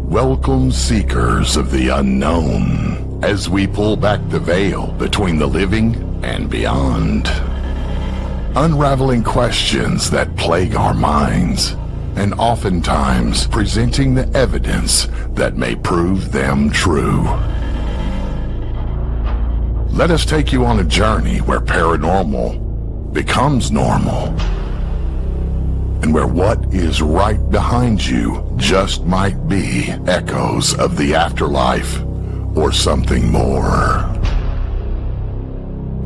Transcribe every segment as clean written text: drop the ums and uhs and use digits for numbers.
Welcome, seekers of the unknown, as we pull back the veil between the living and beyond. Unraveling questions that plague our minds, and oftentimes presenting the evidence that may prove them true. Let us take you on a journey where paranormal becomes normal, and where what is right behind you just might be echoes of the afterlife or something more.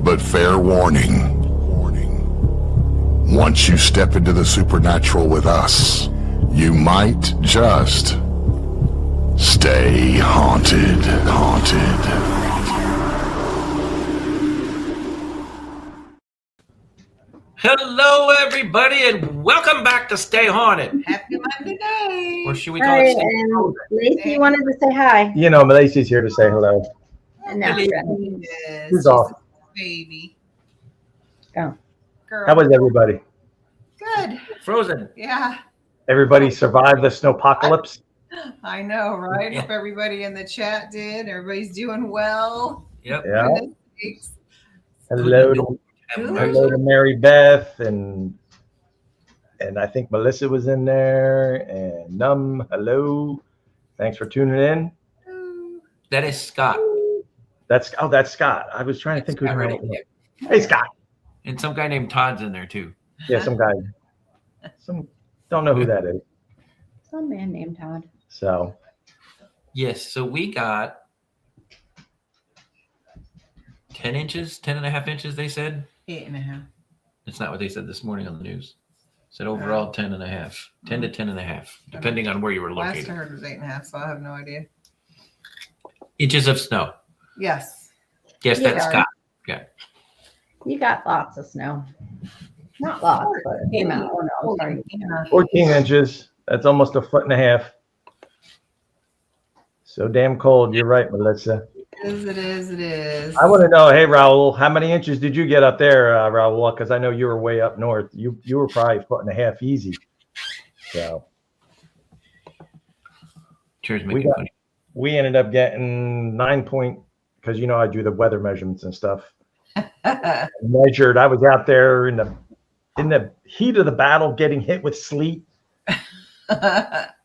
But fair warning, once you step into the supernatural with us, you might just stay haunted. Hello, everybody, and welcome back to Stay Haunted. Happy Monday day. Or should we call it Stay Haunted? Lacey wanted to say hi. You know, Lacey's here to say hello. And now Yes, Who's off? Baby. Oh. Girl. How was everybody? Good. Frozen. Yeah, Everybody survived the snowpocalypse? I know, right? Yeah. If everybody in the chat did, everybody's doing well. Yep. Yeah. Goodness sakes. Hello to Mary Beth and I think Melissa was in there and hello. Thanks for tuning in. That is Scott. That's Scott. I was trying to think who's Scott right. Reddick. Hey Scott. And some guy named Todd's in there too. Yeah, some guy. Don't know who that is. Some man named Todd. So Yes, so we got 10 inches, 10 and a half inches, they said. 8.5. That's not what they said this morning on the news. Said overall 10 and a half. 10 to 10 and a half, depending on where you were Last I located. heard was 8.5, so I have no idea. Inches of snow. Yes. Yes, Yeah. that's Scott. You got lots of snow. Not lots, but a good amount. Oh no, sorry. 14 inches. That's almost a foot and a half. So damn cold. You're right, Melissa. It is. I want to know, hey Raul, how many inches did you get up there, Raul? Because I know you were way up north. You were probably a foot and a half easy. So Cheers, making funny. we ended up getting 9 point, because you know I do the weather measurements and stuff. Measured. I was out there in the heat of the battle, getting hit with sleet,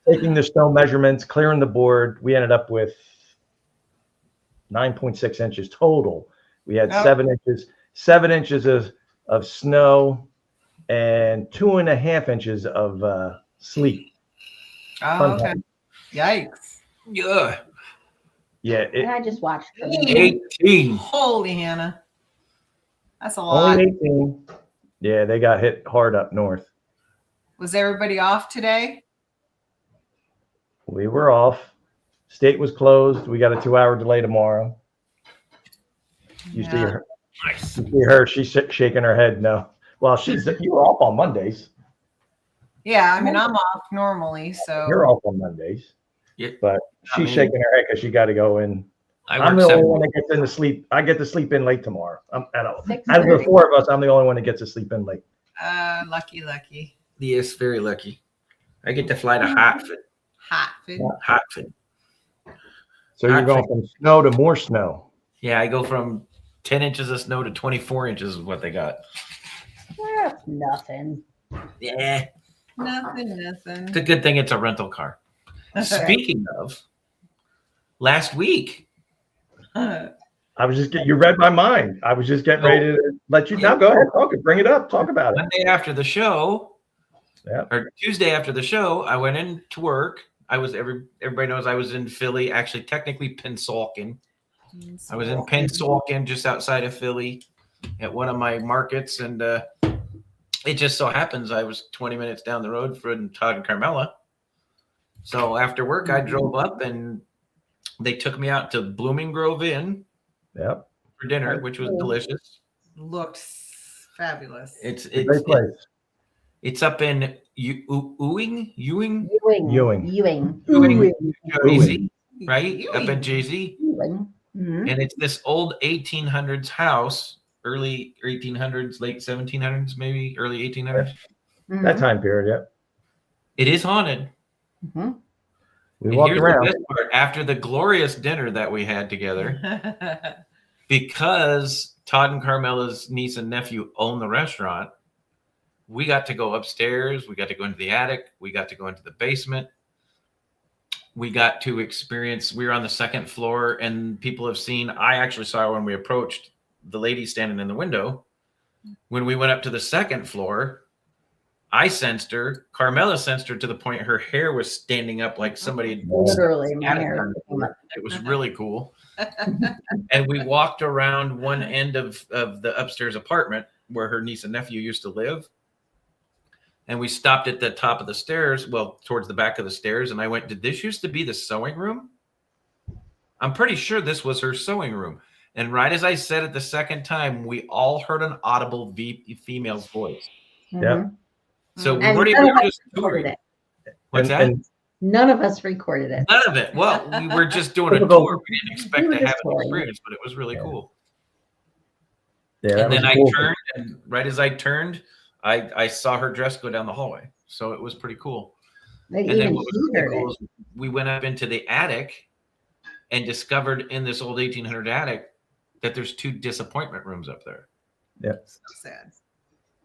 taking the snow measurements, clearing the board. We ended up with 9.6 inches total. We had 7 inches of snow and 2.5 inches of sleet. Oh, okay. Yikes. Yeah. Yeah, And I just watched them. 18. Holy Hannah. That's a lot. only 18. Yeah, they got hit hard up north. Was everybody off today? We were off. State was closed. We got a 2-hour delay tomorrow. You see her. Nice. You see her. She's shaking her head. No. Well, you were off on Mondays. Yeah, I mean, I'm off normally, so. You're off on Mondays. Yeah. But she's shaking her head because she got to go in. I I'm work the only 7. one that gets in to sleep. I get to sleep in late tomorrow. Out of the 6:30. 4 of us, I'm the only one that gets to sleep in late. Lucky. Yes, very lucky. I get to fly to Hartford. Hartford. So you're going from snow to more snow. Yeah, I go from 10 inches of snow to 24 inches is what they got. That's nothing. Yeah. Nothing. It's a good thing it's a rental car. Speaking of, last week, I was just you read my mind. I was just getting ready to let you now. Go ahead, bring it up, talk about it. Monday after the show, Yeah. or Tuesday after the show, I went in to work. I was everybody knows I was in Philly, actually technically Pennsauken. I was in Pennsauken, just outside of Philly, at one of my markets, and it just so happens I was 20 minutes down the road from Todd and Carmella. So after work, I drove up, and they took me out to Blooming Grove Inn Yep. for dinner, which was delicious. Looked fabulous. It's Great place. It's up in Ewing, Ewing. New Jersey, right? Ewing. Up in Jersey. Ewing. Mhm. And it's this old 1800s house, early 1800s, late 1700s, maybe early 1800s. That time period, yeah. It is haunted. Hmm. We And walked here's around. the best part. After the glorious dinner that we had together, because Todd and Carmella's niece and nephew own the restaurant, we got to go upstairs. We got to go into the attic. We got to go into the basement. We got to experience, we were on the second floor, and people have seen, I actually saw when we approached the lady standing in the window. When we went up to the second floor, I sensed her. Carmella sensed her to the point her hair was standing up like somebody had Literally, my stabbed hair. her. It was really cool. And we walked around one end of the upstairs apartment where her niece and nephew used to live. And we stopped at the top of the stairs, well, towards the back of the stairs. And I went, did this used to be the sewing room? I'm pretty sure this was her sewing room. And right as I said it the second time, we all heard an audible female's voice. Yeah. So we And weren't none even of us just recorded touring. it. What's that? And None of us recorded it. None of it. Well, we were just doing a Typical. tour. We didn't expect We were to have just an touring. experience, but it was really cool. yeah, that And then was I cool. turned, and right as I turned, I saw her dress go down the hallway. So it was pretty cool. They And then even what was heard really cool it. is we went up into the attic and discovered in this old 1800 attic that there's 2 disappointment rooms up there. So sad.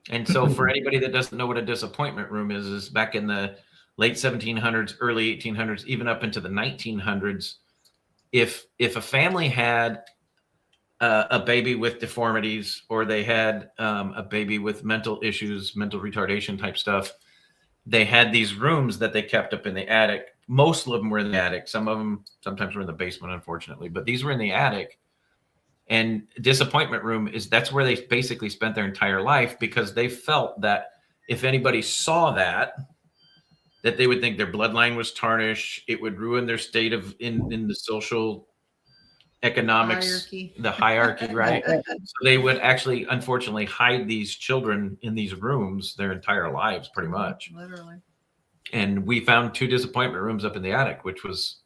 And so for anybody that doesn't know what a disappointment room is back in the late 1700s, early 1800s, even up into the 1900s, if a family had a baby with deformities, or they had a baby with mental issues, mental retardation type stuff, they had these rooms that they kept up in the attic. Most of them were in the attic. Some of them sometimes were in the basement, unfortunately, but these were in the attic. And disappointment room that's where they basically spent their entire life, because they felt that if anybody saw that they would think their bloodline was tarnished. It would ruin their state of in the social economics, Hierarchy. the hierarchy, right? Right. So they would actually, unfortunately, hide these children in these rooms their entire lives, pretty much. Literally. And we found 2 disappointment rooms up in the attic, which was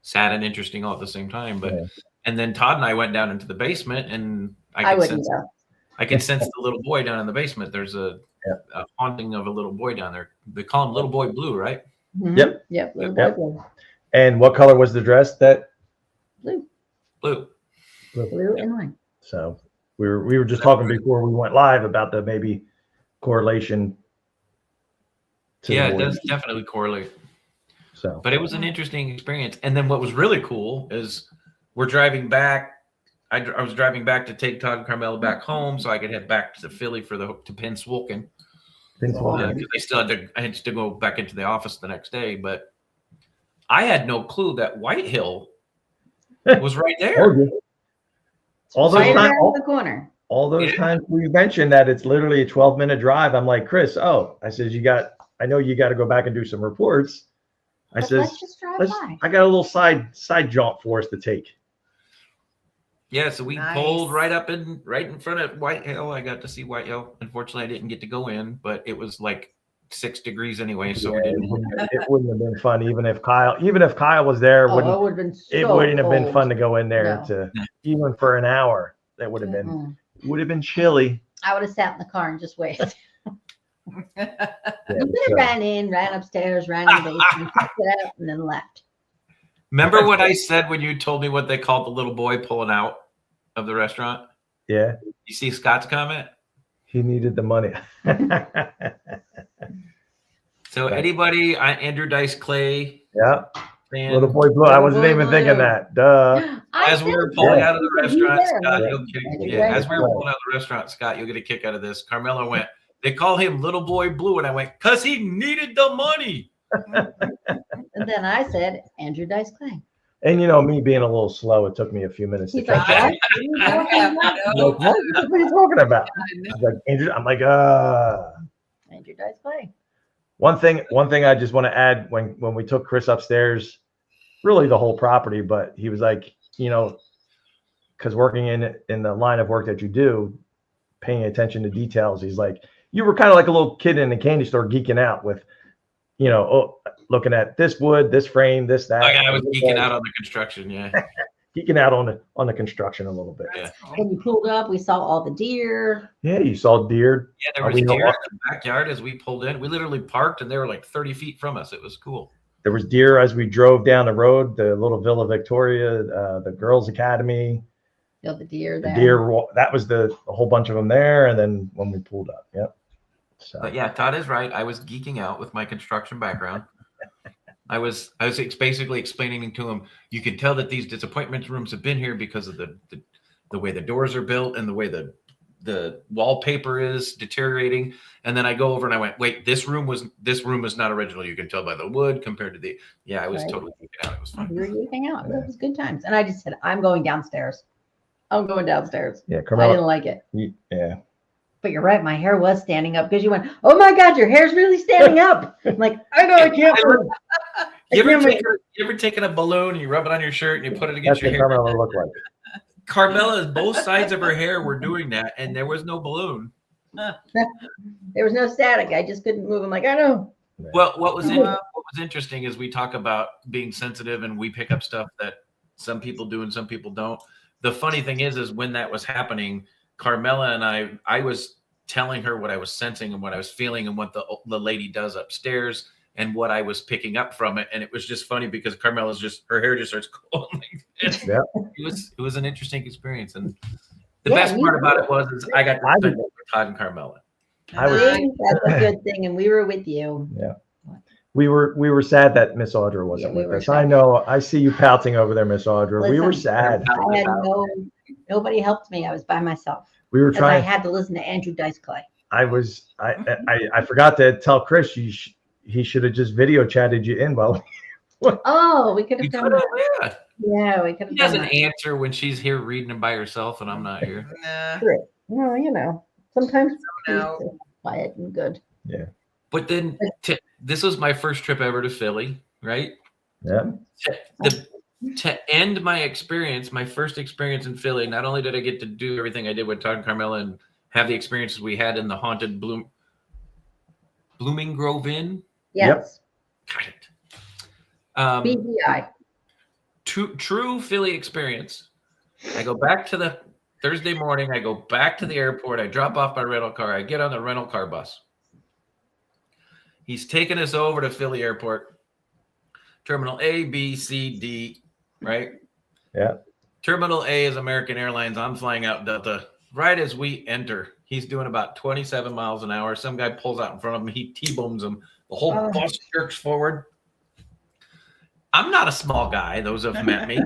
sad and interesting all at the same time. But and then Todd and I went down into the basement, and I wouldn't go. I could sense the little boy down in the basement. There's a haunting of a little boy down there. They call him Little Boy Blue, right? Mhm. Yep. Yep. Little Yep. boy blue. And what color was the dress that? Blue. Blue. Blue and white. So we were just talking before we went live about the maybe correlation. Yeah, it the does definitely correlate. So, But it was an interesting experience. And then what was really cool is we're driving back. I was driving back to take Todd and Carmella back home so I could head back to Philly to Penswolken. Because I had to go back into the office the next day. But I had no clue that White Hill was right there. all those Right times, around the corner. all those times we mentioned that it's literally a 12-minute drive. I'm like, Chris, I says, I know you got to go back and do some reports. I But says, let's just drive by. I got a little side jaunt for us to take. Yeah, so we Nice. pulled right in front of White Hill. I got to see White Hill. Unfortunately, I didn't get to go in, but it was like 6 degrees anyway, so we didn't. It wouldn't have been fun, even if Kyle was there. It would have been so It wouldn't have been cold. fun to go in there No. even for an hour. That would have been chilly. I would have sat in the car and just waited. Yeah, We ran upstairs, ran in the basement, checked it out, and then left. Remember what I said when you told me what they called the little boy pulling out of the restaurant? yeah, You see Scott's comment? he needed the money. So anybody, Andrew Dice Clay, Yeah, fan, little boy blue. I wasn't Boy even Blue. thinking that. Duh. as we were pulling out of the restaurant, Scott, Yeah. as we were pulling out of the restaurant, Scott, you'll get a kick out of this. Carmella went, they call him Little Boy Blue, and I went, because he needed the money. And then I said, Andrew Dice Clay. And me being a little slow, it took me a few minutes to He's like, catch up. what? I'm like, what are you talking about? He's like, Andrew. I'm like, Andrew Dice Clay. One thing I just want to add when we took Chris upstairs, really the whole property, but he was like, because working in the line of work that you do, paying attention to details, he's like, you were kind of like a little kid in a candy store geeking out with, looking at this wood, this frame, this, that. Like I was geeking out on the construction, yeah. geeking out on the construction a little bit. Yeah. When you pulled up, we saw all the deer. Yeah, you saw deer. Yeah, there Are was we deer all- in the backyard as we pulled in. We literally parked and they were like 30 feet from us. It was cool. There was deer as we drove down the road. The little Villa Victoria, the Girls Academy, Feel the deer the there. deer. That was a whole bunch of them there. And then when we pulled up, yep. So But yeah, Todd is right. I was geeking out with my construction background. I was basically explaining to him, you can tell that these disappointment rooms have been here because of the way the doors are built and the way the wallpaper is deteriorating. And then I go over and I went, wait, this room was not original. You can tell by the wood compared to the, yeah, I was Right. totally geeking out. It was fun. We were geeking out. It was good times. And I just said, I'm going downstairs. I'm going downstairs. yeah, I Carmella, didn't like it. yeah. But you're right. My hair was standing up because you went, oh my God, your hair's really standing up. I'm like, I know I can't. move. You I can't move." ever taken a balloon and you rub it on your shirt and you put it against That's what your hair? Carmella looked like. Carmella's both sides of her hair were doing that, and there was no balloon. There was no static. I just couldn't move. I'm like, I know. Well, what was interesting is we talk about being sensitive, and we pick up stuff that some people do and some people don't. The funny thing is when that was happening, Carmella and I was telling her what I was sensing and what I was feeling and what the lady does upstairs and what I was picking up from it. And it was just funny because Carmella's her hair just starts going like this. Yeah. It was an interesting experience. And the Yeah, best part about it was I got to spend it with Todd and Carmella. I was- See, that's a good thing. And we were with you. We were sad that Miss Audra wasn't Yeah, we with were us. sad. I know. I see you pouting over there, Miss Audra. We were Listen, sad. I had nobody helped me. I was by myself. We were Because I trying. had to listen to Andrew Dice Clay. I forgot to tell Chris he should have just video chatted you in. Well, Oh, we could You have done could that. have, Yeah, we could have He done doesn't that. answer when she's here reading it by herself and I'm not here. Nah. Well, you know, sometimes No. he's quiet and good. But then this was my first trip ever to Philly, right? yeah. To end my experience, my first experience in Philly, not only did I get to do everything I did with Todd and Carmella and have the experiences we had in the haunted Blooming Grove Inn. Yes. Got it. BBI. True Philly experience. I go back to the Thursday morning. I go back to the airport. I drop off my rental car. I get on the rental car bus. He's taking us over to Philly Airport. Terminal A, B, C, D, right? Yeah. Terminal A is American Airlines. I'm flying out Delta. Right as we enter, he's doing about 27 miles an hour. Some guy pulls out in front of him. He T-bones him. The whole bus jerks forward. I'm not a small guy. Those who have met me.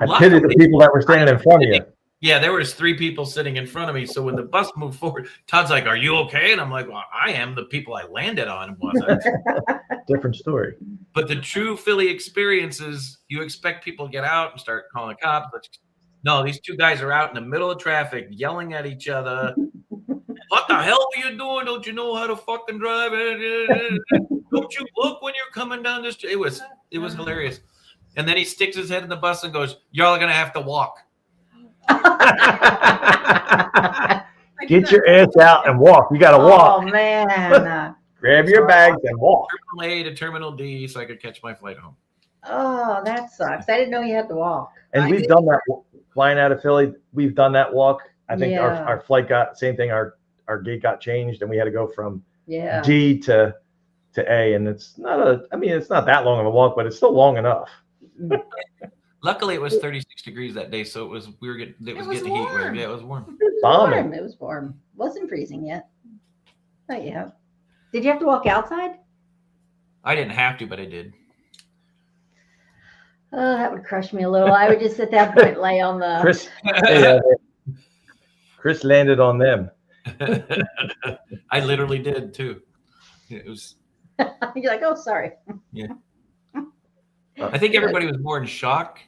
I pitied the people that were standing in front of you. Yeah, there was 3 people sitting in front of me. So when the bus moved forward, Todd's like, "Are you okay?" And I'm like, "Well, I am." The people I landed on wasn't. Different story. But the true Philly experience is you expect people to get out and start calling the cops. But no, these 2 guys are out in the middle of traffic yelling at each other. What the hell are you doing? Don't you know how to fucking drive? Don't you look when you're coming down this street? It was hilarious. And then he sticks his head in the bus and goes, "Y'all are gonna have to walk." Get your ass out and walk. You got to Oh, walk. man. Grab your bags and walk. Terminal A to Terminal D so I could catch my flight home. Oh, that sucks. I didn't know you had to walk. And I we've did. done that flying out of Philly. We've done that walk. I think Yeah. our flight got same thing. Our gate got changed and we had to go from Yeah. D to A. And it's not it's not that long of a walk, but it's still long enough. Luckily, it was 36 degrees that day, so it was getting the heat wave. warm. Yeah, it was warm. It was Bombing. warm. It was warm. Wasn't freezing yet. Not yet. Did you have to walk outside? I didn't have to, but I did. Oh, that would crush me a little. I would just at that point lay on the. Chris landed on them. I literally did too. It was. You're like, oh, sorry. I think everybody was more in shock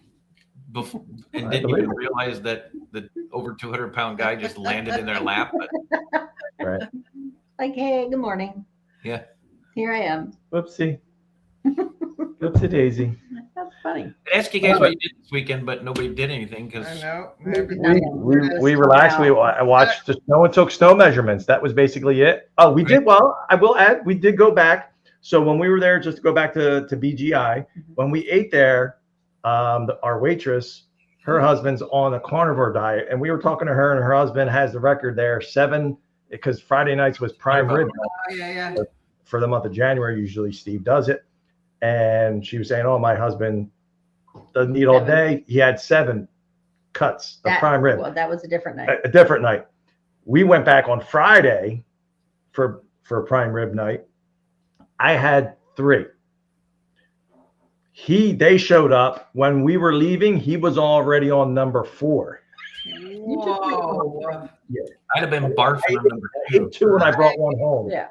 before and I didn't believe even it. realize that the over 200-pound guy just landed in their lap. But Right. Like, hey, good morning. Yeah. Here I am. Whoopsie. Whoopsie daisy. That's funny. I asked you guys what you did this weekend, but nobody did anything because I know. We relaxed. I watched the snow and took snow measurements. That was basically it. Oh, we did. Well, I will add, we did go back. So when we were there, just to go back to BGI, when we ate there, our waitress, her husband's on a carnivore diet, and we were talking to her, and her husband has the record there, 7, because Friday nights was prime rib Oh, yeah. for the month of January. Usually Steve does it, and she was saying, "Oh, my husband doesn't eat all day." He had 7 cuts of prime rib. Well, that was a different night. A different night. We went back on Friday for prime rib night. I had 3. They showed up when we were leaving. He was already on number 4. Whoa. I'd have been barfing on number I ate 2 and I brought 1 home. Yeah.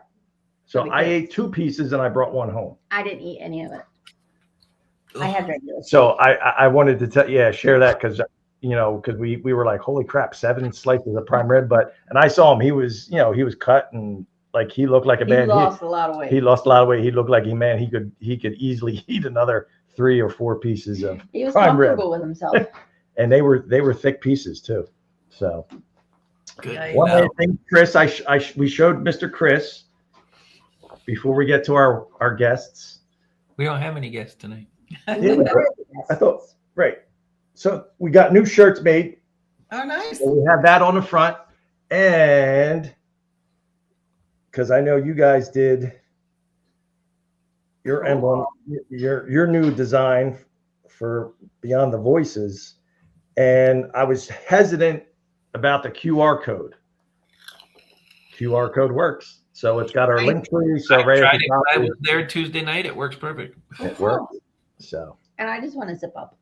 So I ate 2 pieces and I brought 1 home. I didn't eat any of it. I had regular. So I wanted to share that because we were like, holy crap, 7 slices of prime rib. And I saw him. He was cut and like he looked like a man. He lost a lot of weight. He lost a lot of weight. He looked like he could easily eat another 3 or 4 pieces of He was prime rib. comfortable with himself. And they were thick pieces too. So Good. one other thing, Chris, we showed Mr. Chris before we get to our guests. We don't have any guests tonight. I thought, right. So we got new shirts made. Oh, nice. So we have that on the front, and because I know you guys did your emblem, your new design for Beyond the Voices, and I was hesitant about the QR code. QR code works, so it's got our link tree. So right at the top, I was there Tuesday night. It works perfect. it works. So, And I just want to zip up.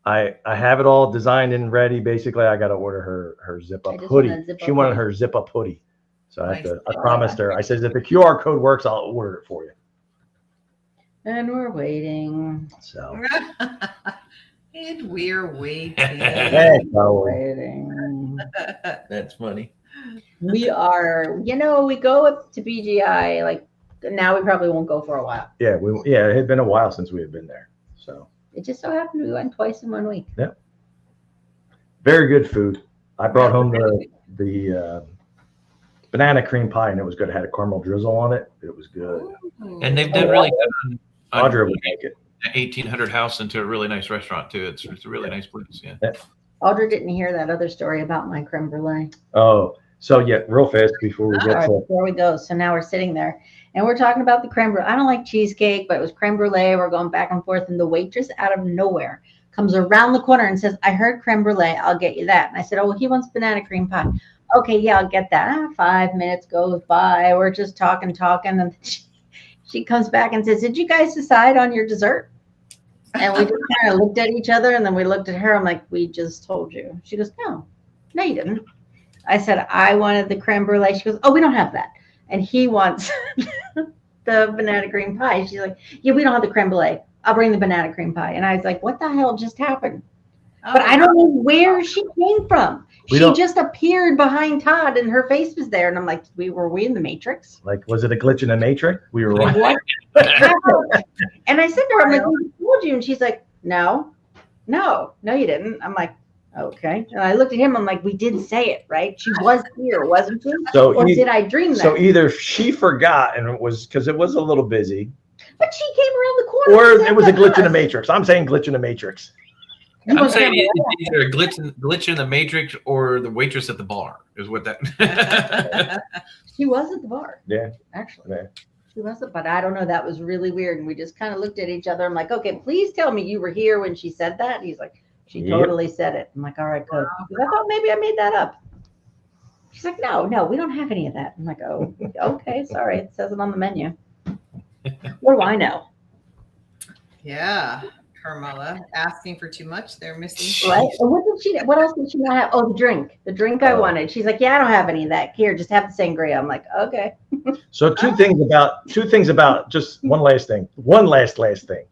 I have it all designed and ready. Basically, I got to order her zip up hoodie. She wanted her zip up hoodie. So I promised her. I said, if the QR code works, I'll order it for you. And we're waiting. So And we're waiting. hey, Waiting. That's funny. We are, we go up to BGI, like now we probably won't go for a while. yeah, it had been a while since we had been there. So It just so happened we went twice in 1 week. very good food. I brought home the banana cream pie, and it was good. It had a caramel drizzle on it. It was good. And they've done really good on Audra would make it. 1800 house into a really nice restaurant too. It's a really nice place. Yeah. Audra didn't hear that other story about my creme brulee. Oh, so yeah, real fast before we All get right, to there we go. So now we're sitting there and we're talking about the creme brulee. I don't like cheesecake, but it was creme brulee. We're going back and forth, and the waitress out of nowhere comes around the corner and says, "I heard creme brulee. I'll get you that." And I said, "Oh, well, he wants banana cream pie." "Okay, yeah, I'll get that." 5 minutes goes by. We're just talking. And she comes back and says, "Did you guys decide on your dessert?" And we just kind of looked at each other, and then we looked at her. I'm like, "We just told you." She goes, No, you didn't." I said, "I wanted the creme brulee." She goes, "Oh, we don't have that." And he wants the banana cream pie. She's like, "Yeah, we don't have the creme brulee. I'll bring the banana cream pie." And I was like, what the hell just happened? But I don't know where she came from. She just appeared behind Todd, and her face was there. And I'm like, were we in the Matrix? like, was it a glitch in the Matrix? We were Like, right. what happened? And I said to her, I'm like, "We told you." And she's like, no, you didn't. I'm like, okay. And I looked at him. I'm like, we did say it, right? She was here, wasn't she? Or did I dream that? So either she forgot, and it was because it was a little busy, But she came around the corner. or and said it was a that glitch to in the us. Matrix. I'm saying glitch in the Matrix. I'm saying it's either a glitch in the Matrix or the waitress at the bar is what that. She was at the bar. Yeah. Actually. Yeah. She wasn't, but I don't know. That was really weird. And we just kind of looked at each other. I'm like, "Okay, please tell me you were here when she said that." He's like, "She totally said it." I'm like, "All right, good." I thought maybe I made that up. She's like, no, we don't have any of that. I'm like, "Oh, okay, sorry. It says it on the menu." What do I know? Yeah. Carmella asking for too much. They're missing. Right? And what else did she not have? Oh, the drink. The drink I wanted. She's like, "Yeah, I don't have any of that. Here, just have the sangria." I'm like, okay. So two things about just one last thing. One last thing.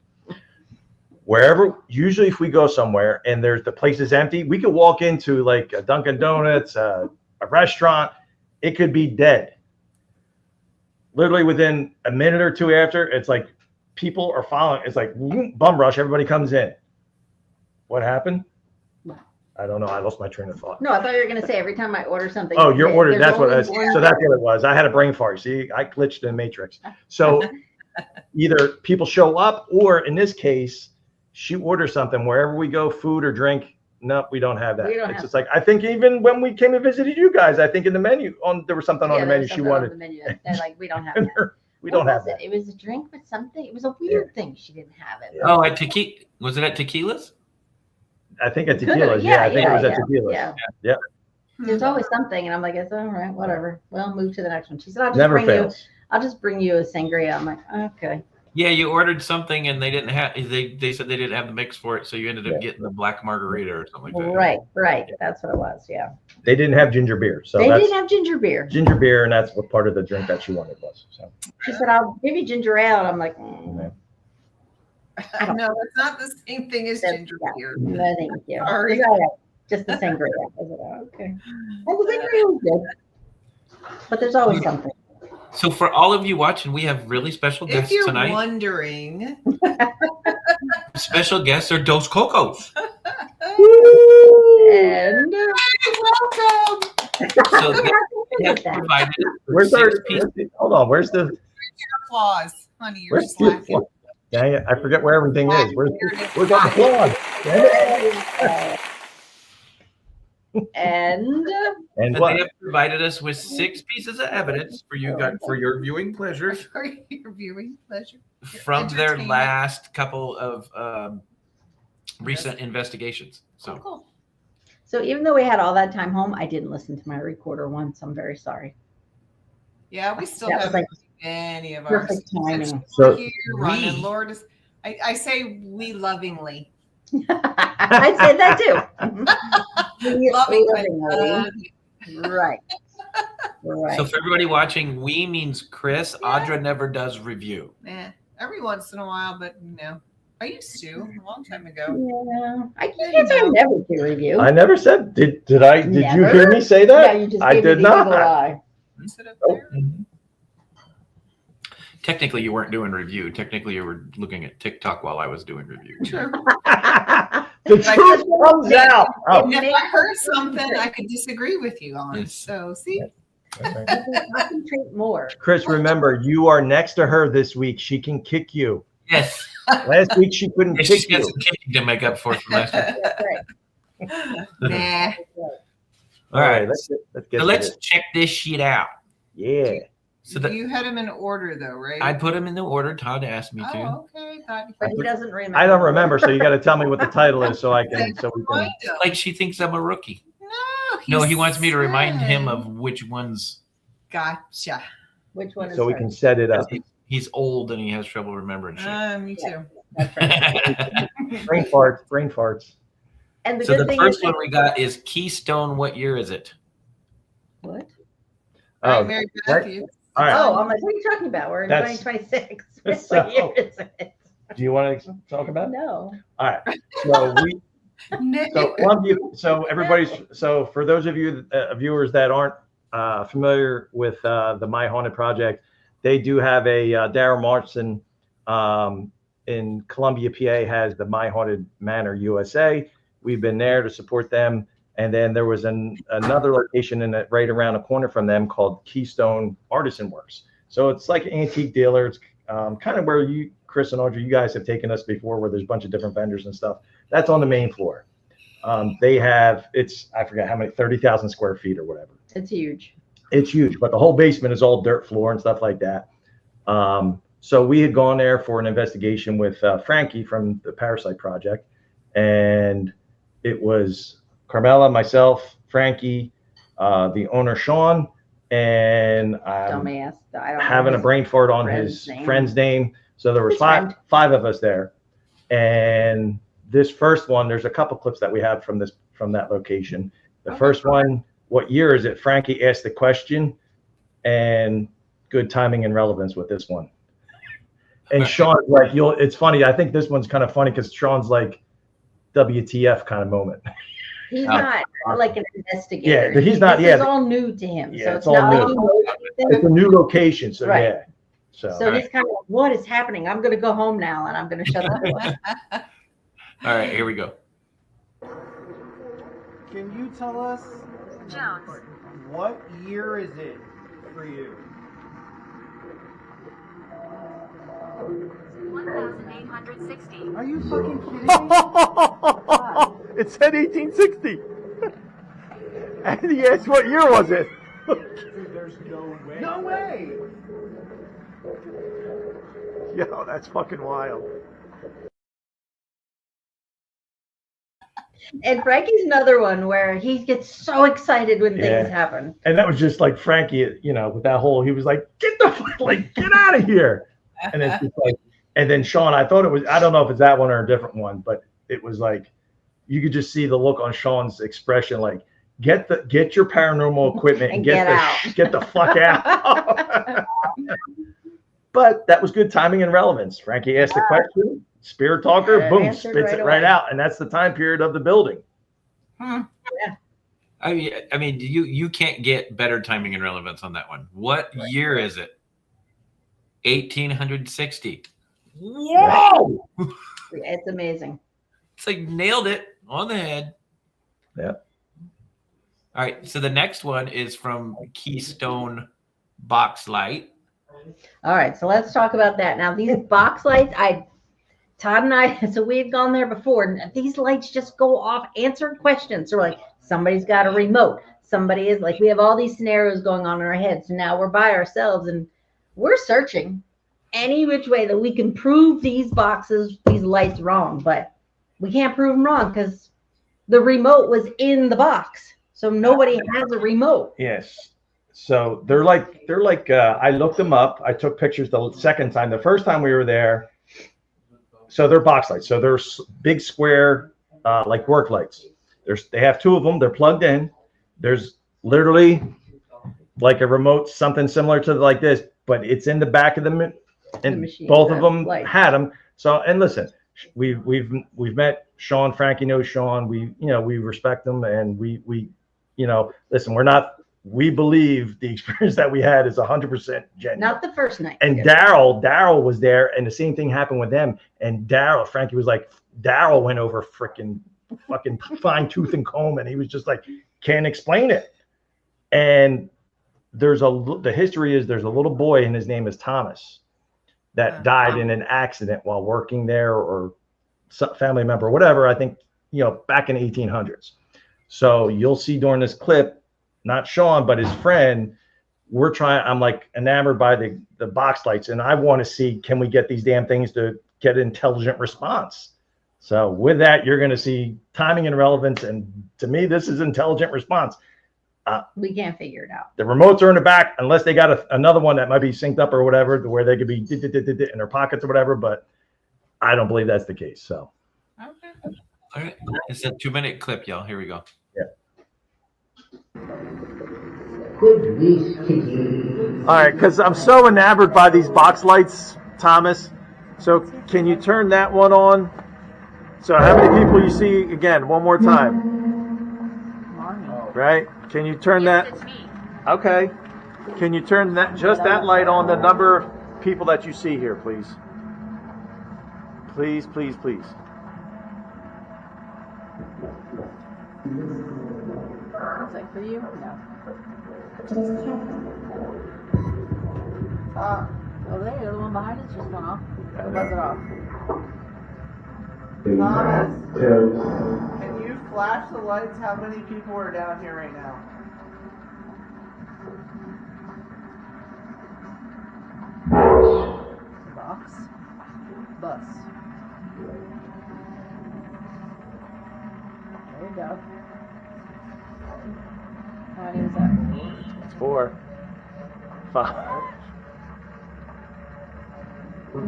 Usually if we go somewhere and the place is empty, we could walk into like a Dunkin' Donuts, a restaurant. It could be dead. Literally within a minute or two after, it's like people are following. It's like bum rush. Everybody comes in. What happened? I don't know. I lost my train of thought. No, I thought you were going to say every time I order something. Oh, your order. That's what it was. one- So that's what it was. I had a brain fart. See, I glitched in the Matrix. So either people show up, or in this case, she orders something wherever we go, food or drink. Nope, we don't have that. We don't It's have just like, I think even when we came and visited you guys, I think in the menu there was something on the there menu was she something on wanted. the menu. They're like, we don't have that. We don't What have was that. It was a drink with something. It was a weird thing. She didn't have it. Oh, at tequila. Was it at Tequila's? I think at Tequila's. Yeah, I think it was at yeah, Tequila's. yeah. Yep. There's always something, and I'm like, it's all right, whatever. Well, move to the next one. She said, Never fails. I'll just bring you a sangria. I'm like, okay. Yeah, you ordered something and they didn't have. They said they didn't have the mix for it, so you ended up getting the black margarita or something like that. Right. That's what it was. Yeah. They didn't have ginger beer, so They that's didn't have ginger beer. ginger beer, and that's what part of the drink that she wanted was. So She said, I'll give you ginger ale. And I'm like, yeah. No, it's not the same thing as ginger beer. no, thank you. Sorry. It's all right. Just the sangria. I said, oh, okay. And the sangria was good. But there's always something. So for all of you watching, we have really special If guests you're tonight. wondering, Special guests are Dos Cocos. And welcome. So they have provided Where's our? six pieces. Hold on. Where's the? Applause, honey. You're Where's the? slacking. Dang it! I forget where everything is. Where's our applause? And And And what? they have provided us with 6 pieces of evidence for you guys, for your viewing pleasures For your viewing pleasure. from their entertainment. last couple of recent investigations. So Cool. so even though we had all that time home, I didn't listen to my recorder once. I'm very sorry. Yeah, we still That was haven't like any of our perfect timing. So here, Ron and we- Lord is. I say we lovingly. I said that too. Lovingly. Right. Right. So for everybody watching, we means Chris. Audra never does review. Every once in a while, but no. I used to a long time ago. Yeah. I can't say I never do review. I never said. Did I? Did you Never? hear me say Yeah, that? you just I gave me did the not. evil eye. Sit up there. Technically, you weren't doing review. Technically, you were looking at TikTok while I was doing review. True. The truth comes out. Oh, And if I heard something I could disagree with you on. Yes. So see, okay. Concentrate more. Chris, remember, you are next to her this week. She can kick you. Yes. Last week she couldn't She's kick got you. some kicking to make up for it from last week. That's right. nah. All right. let's get So to let's this. check this shit out. Yeah. So the, You had them in order though, right? I put them in the order Todd asked me to. Oh, okay. But he doesn't remember. I don't remember, so you got to tell me what the title is so I can. So we can. Kind of. Like she thinks I'm a rookie. No, No, he wants me to remind him said- of which ones. Gotcha. Which one is So we hers? can set it up. He's old and he has trouble remembering shit. Me too. That's right. Brain farts. Brain farts. And the So good the thing first is one we got is Keystone. What year is it? what? All right, Oh, Mary right. Beth, all right. Oh, I'm like, what are you talking about? We're in That's- 2026. so- What year is it? Do you want to talk about it? No. All right. So we. So one of you. So everybody's. So for those of you viewers that aren't familiar with the My Haunted Project, they do have a Darren Martin in Columbia, PA, has the My Haunted Manor USA. We've been there to support them, and then there was another location right around the corner from them called Keystone Artisan Works. So it's like an antique dealer. It's kind of where you, Chris and Audrey, you guys have taken us before, where there's a bunch of different vendors and stuff. That's on the main floor. They have, I forgot how many, 30,000 square feet or whatever. It's huge. It's huge, but the whole basement is all dirt floor and stuff like that. So we had gone there for an investigation with Frankie from the Parasite Project, and it was Carmella, myself, Frankie, the owner Sean, and Dumbass. I don't know having a his brain fart on friend's his name. friend's name. So there was His friend. five of us there, and this first one, there's a couple clips that we have from that location. The Okay. first one, what year is it? Frankie asked the question, and good timing and relevance with this one. And Sean's like, it's funny. I think this one's kind of funny because Sean's like, WTF kind of moment. He's not like an investigator. Yeah, he's not- This yeah. is all new to him. Yeah, So it's it's all not new. like he knows It's anything. a new location, so Right. yeah. So So he's kind of like, what is happening? I'm going to go home now and I'm going to shut up. All right, here we go. Can you tell us, Jones. what year is it for you? 1,800. 1860. Are you fucking kidding me? It said 1860. And he asked what year was it? Dude, there's no way. No way! Yo, that's fucking wild. And Frankie's another one where he gets so excited when things happen. And that was just like Frankie, you know, with that whole, he was like, get out of here. And it's just like, and then Sean, I thought it was, I don't know if it's that one or a different one, but it was like, you could just see the look on Sean's expression, like, get your paranormal equipment and get the fuck out. But that was good timing and relevance. Frankie asked the question, spirit talker, boom, spits it right out. And that's the time period of the building. Yeah. I mean, you can't get better timing and relevance on that one. What year is it? 1860. Whoa! It's amazing. It's like nailed it on the head. Yeah. All right. So the next one is from Keystone Box Light. All right, so let's talk about that. Now, these box lights, Todd and I, so we've gone there before, and these lights just go off answered questions. So we're like, somebody's got a remote. Somebody is like, we have all these scenarios going on in our heads. So now we're by ourselves and we're searching any which way that we can prove these lights wrong, but we can't prove them wrong because the remote was in the box. So nobody has a remote. Yes. So they're like I looked them up. I took pictures the second time. The first time we were there, so they're box lights. So they're big square like work lights. They have two of them. They're plugged in. There's literally like a remote, something similar to like this, but it's in the back of them, and machine, both of them light. had them. So, and listen, we've met Sean. Frankie knows Sean. We respect them, and we listen. We believe the experience that we had is 100% genuine. Not the first night. And Daryl was there, and the same thing happened with them. And Frankie was like, Daryl went over fucking fine tooth and comb, and he was just like, can't explain it. And the history is there's a little boy, and his name is Thomas, that died in an accident while working there, or some family member, or whatever. I think back in the 1800s. So you'll see during this clip, not Sean, but his friend, I'm like enamored by the box lights, and I want to see, can we get these damn things to get an intelligent response? So with that, you're going to see timing and relevance, and to me, this is intelligent response. We can't figure it out. The remotes are in the back, unless they got another one that might be synced up or whatever, to where they could be in their pockets or whatever, but I don't believe that's the case. So. Okay. All right. It's a 2-minute clip, y'all. Here we go. All right, because I'm so enamored by these box lights, Thomas. So can you turn that one on? So how many people you see again? One more time. Right? Can you turn that? It's me. Okay. Can you turn that light on? The number of people that you see here, please. Please, please, please. Looks like for you? No. Over there, the one behind us just went off. Or was it off? Thomas, can you flash the lights? How many people are down here right now? Box. Bus. There you go. How many is that? It's 4, 5.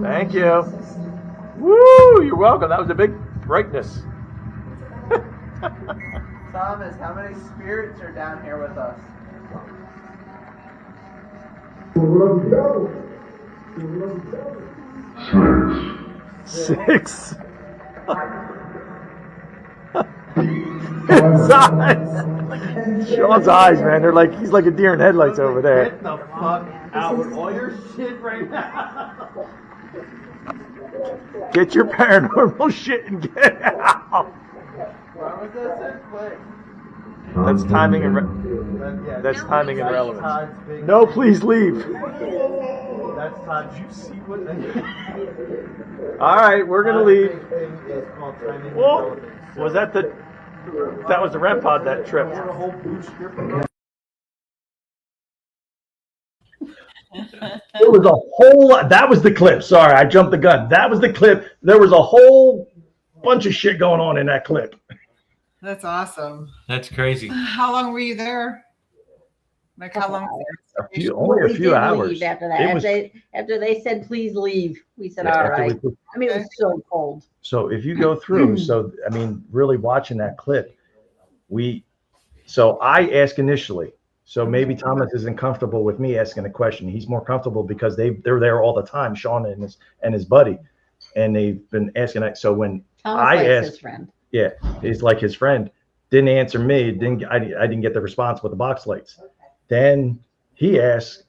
Thank you. Woo! You're welcome. That was a big brightness. Thomas, how many spirits are down here with us? 6. His eyes. Sean's eyes, man. He's like a deer in headlights over there. Get the fuck out with all your shit right now. Get your paranormal shit and get out. Why was that so quick? That's timing and that's timing and relevance. No, please leave. That's Todd. Did you see what? All right, we're gonna leave. Thing is called timing and Whoa, relevance. was that the? That was the REM pod that tripped. A whole blue strip. There was a whole lot. That was the clip. Sorry, I jumped the gun. That was the clip. There was a whole bunch of shit going on in that clip. That's awesome. That's crazy. How long were you there? Like how long? Only a We few did hours. leave after that. It was- After they said, please leave, we said, Yeah, all after right. we- I mean, it was so cold. So if you go through, so I mean, really watching that clip, so I asked initially. So maybe Thomas isn't comfortable with me asking a question. He's more comfortable because they're there all the time, Sean and his buddy, and they've been asking that. So when Thomas I likes asked, his friend. yeah, he's like his friend, didn't answer me. I didn't get the response with the box lights. Then he asked.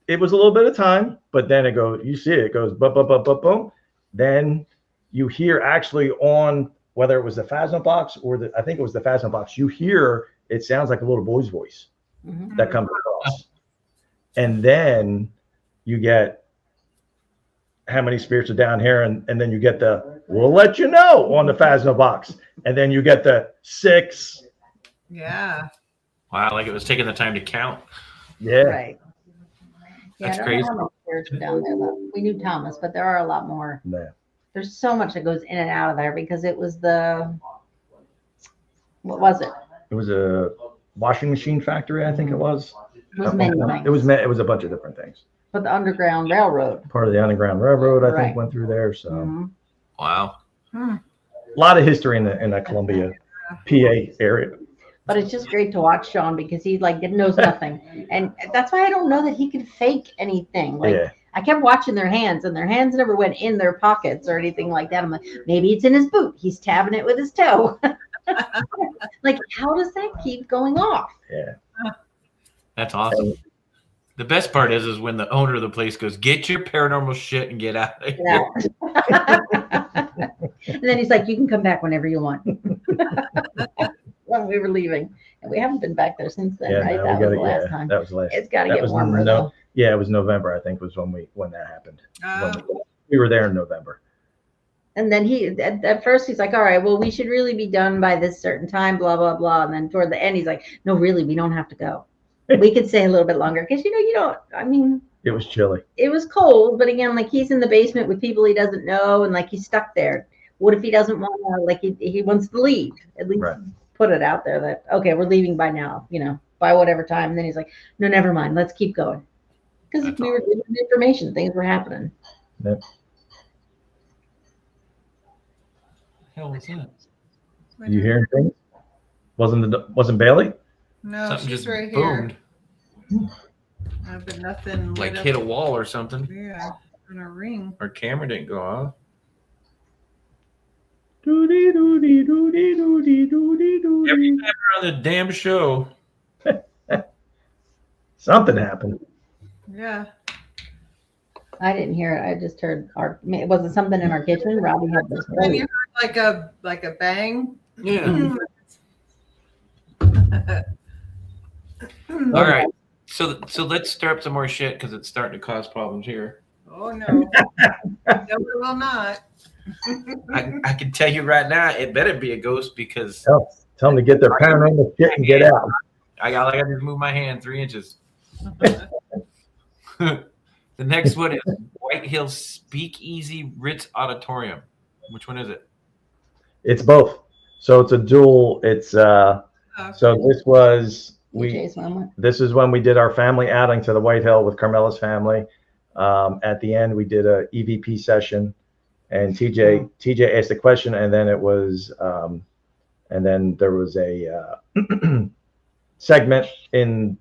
It was a little bit of time, but then it goes. You see it goes boom. Then you hear actually on whether it was the Phasma box or I think it was the Phasma box. You hear it sounds like a little boy's voice Mhm. that comes across, and then you get how many spirits are down here, and then you get the we'll let you know on the Phasma box, and then you get the 6. Yeah. Wow, like it was taking the time to count. Yeah, Right. Yeah, That's I don't crazy. know how many spirits are down there, though. We knew Thomas, but there are a lot more. yeah. There's so much that goes in and out of there because it was what was it? It was a washing machine factory, I think it was. It was many things. It was a bunch of different things. But the Underground Railroad. Part of the Underground Railroad, I Right. think, went through there. So Mhm. Wow. a lot of history in the Columbia, PA area. But it's just great to watch Sean because he knows nothing, and that's why I don't know that he could fake anything. Like Yeah. I kept watching their hands, and their hands never went in their pockets or anything like that. I'm like, maybe it's in his boot. He's tabbing it with his toe. Like, how does that keep going off? Yeah. That's awesome. The best part is when the owner of the place goes, "Get your paranormal shit and get out of here." Yeah. And then he's like, you can come back whenever you want. When we were leaving, and we haven't been back there since then, Yeah, right? no, That we was gotta, the last yeah, time. that was the last. It's got to that get was warmer though. Yeah, it was November, I think, was when that happened. We were there in November. And then he, at first, he's like, all right, well, we should really be done by this certain time, blah, blah, blah. And then toward the end, he's like, no, really, we don't have to go. We could stay a little bit longer. Because, I mean, It was chilly. it was cold. But again, like he's in the basement with people he doesn't know. And like he's stuck there. What if he doesn't want to, like he wants to leave? At least Right. put it out there that, okay, we're leaving by now, by whatever time. And then he's like, no, never mind. Let's keep going. Because That's we were given information. Things were happening. Yep. Hell was that? You hearing things? Wasn't Bailey? No, Something she's just right boomed, here. But nothing. like lit hit a up. wall or something. Yeah, on a ring. Our camera didn't go off. Doody doody doody doody doody doody. Every time we're on the damn show. Something happened. Yeah. I didn't hear it. I just heard was it something in our kitchen? Robbie had this. And you heard like a bang. Yeah. All right. So let's stir up some more shit because it's starting to cause problems here. Oh no. No, it will not. I can tell you right now, it better be a ghost because Tell them to get their paranormal shit and get out. I gotta just move my hand 3 inches. The next one is White Hills Speakeasy Ritz Auditorium. Which one is it? It's both. So it's a dual. It's so this was this is when we did our family outing to the White Hill with Carmella's family. At the end, we did a EVP session, and TJ asked a question, and then it was and then there was a segment in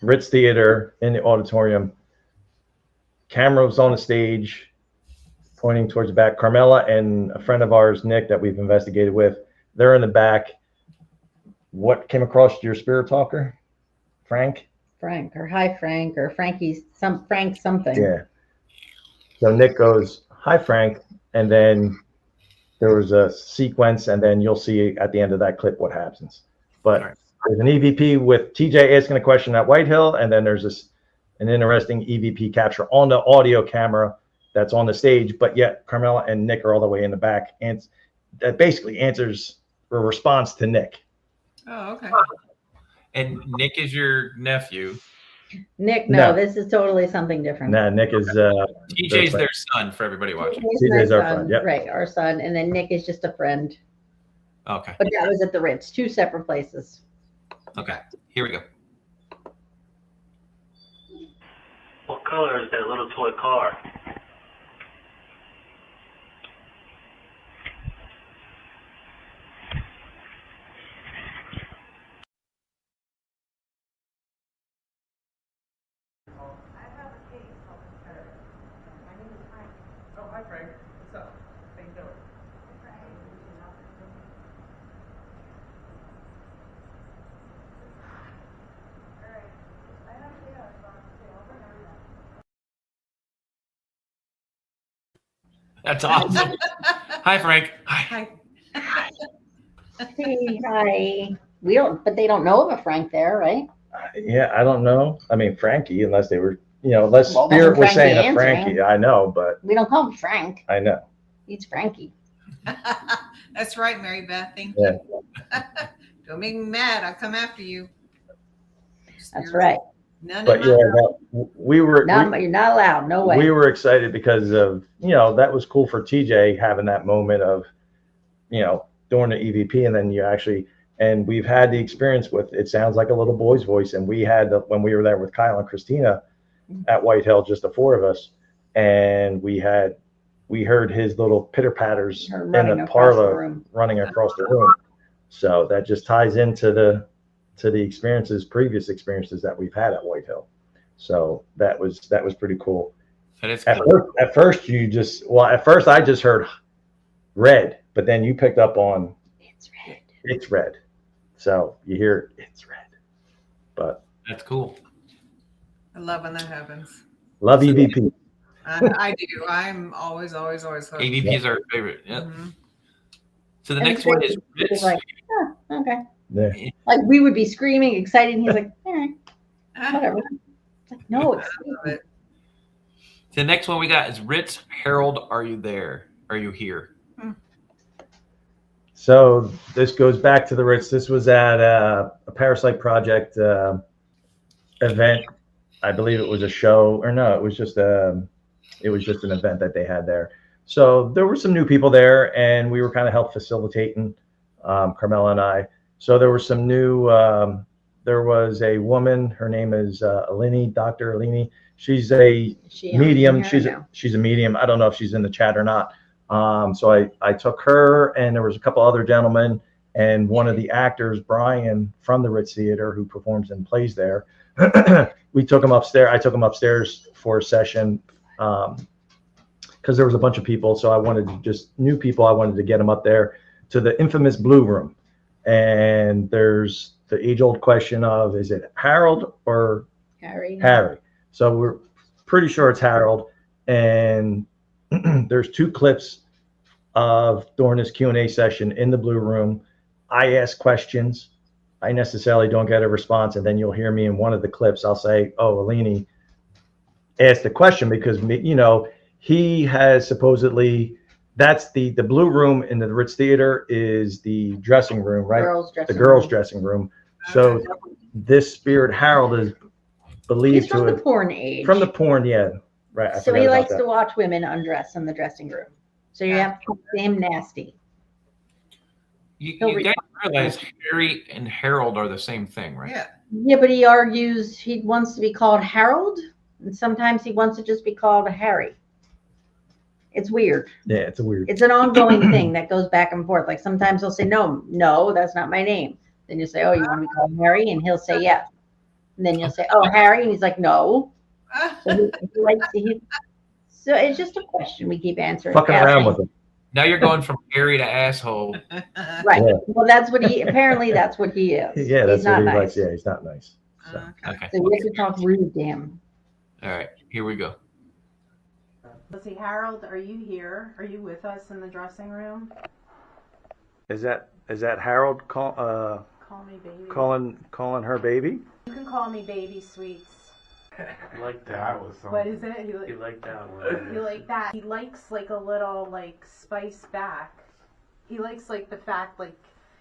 Ritz Theater in the auditorium. Camera was on the stage pointing towards the back. Carmella and a friend of ours, Nick, that we've investigated with, they're in the back. What came across your spirit talker? Frank or hi Frank or Frankie's Frank something. Yeah. So Nick goes, hi Frank, and then there was a sequence, and then you'll see at the end of that clip what happens. But there's an EVP with TJ asking a question at Whitehill, and then there's an interesting EVP capture on the audio camera that's on the stage, but yet Carmella and Nick are all the way in the back, and that basically answers or responds to Nick. Oh, okay. And Nick is your nephew. Nick, No. this is totally something different. Nah, Nick is TJ's their son for everybody watching. He's TJ's my our son, friend, yep. right? Our son, and then Nick is just a friend. Okay. But that was at the Ritz, 2 separate places. Okay. Here we go. What color is that little toy car? Oh, hi Frank. What's up? How you doing? That's awesome. Hi, Frank. Hi. Hi. Hey, hi. But they don't know of a Frank there, right? Yeah, I don't know. I mean, Frankie, unless they were, unless Well, Spirit was Frankie saying a answering. Frankie. I know, but We don't call him Frank. I know. He's Frankie. That's right, Mary Beth. Thank Yeah. you. Don't make me mad. I'll come after you. That's right. None But of yeah, my you're Not allowed. No way. we were excited because of, that was cool for TJ having that moment of, doing the EVP, and then and we've had the experience with, it sounds like a little boy's voice. And we had, when we were there with Kyle and Christina at Whitehill, just the 4 of us, and we heard his little pitter patters Her in running the across the parlor room. running across the room. So that just ties into the previous experiences that we've had at Whitehill. So that was pretty cool. That is At cool. first at first I just heard red, but then you picked up on it's red. So you hear it's red. But That's cool. I love when that happens. love EVP. I do. I'm always hooked. AVP is our favorite. Yep. Mhm. So the And next one is He's Ritz. like, oh, okay. Yeah. Like we would be screaming, excited, and he's like, all right, Ah, whatever. It's like, no, it's I love it. The next one we got is Ritz. Harold, are you there? Are you here? So this goes back to the Ritz. This was at a Parasite Project event. I believe it was a show, or no, it was just an event that they had there. So there were some new people there, and we were kind of help facilitating, Carmella and I. So there were some new. There was a woman. Her name is Alini, Dr. Alini. She's a medium. She's a medium. I don't know if she's in the chat or not. So I took her, and there was a couple other gentlemen, and one of the actors, Brian from the Ritz Theater, who performs and plays there. We took him upstairs. I took him upstairs for a session because there was a bunch of people. So I wanted new people. I wanted to get them up there to the infamous Blue Room. And there's the age-old question of, is it Harold or Harry. So we're pretty sure it's Harold. And there's 2 clips of during this Q&A session in the Blue Room. I ask questions. I necessarily don't get a response, and then you'll hear me in one of the clips. I'll say, "Oh, Alini asked the question," because he has supposedly, that's the Blue Room in the Ritz Theater is the dressing room, right? The girls' dressing room. So this spirit Harold is believed He's from to the porn age. from the porn, yeah, right. I So forgot he about likes that. to watch women undress in the dressing room. So you have to keep him nasty. You guys realize Harry and Harold are the same thing, right? Yeah. Yeah, but he argues he wants to be called Harold, and sometimes he wants to just be called Harry. It's weird. Yeah, it's a weird. It's an ongoing thing that goes back and forth. Like sometimes he'll say, no, that's not my name. Then you say, oh, you want to be called Harry? And he'll say, yes. And then you'll say, oh, Harry. And he's like, no. So so it's just a question we keep answering. Fucking around with him. Now you're going from Harry to asshole. Right. Yeah. Well, that's what that's what he is. Yeah, that's he's not what he nice. likes. Yeah, he's not nice. So. Okay. So we have to talk rude to him. All right. Here we go. Let's see, Harold, are you here? Are you with us in the dressing room? Is that Harold calling call me baby. Calling her baby. You can call me baby sweets. I like that. That was something. What is it? You like that one? He like that. He likes like a little like spice back. He likes like the fact like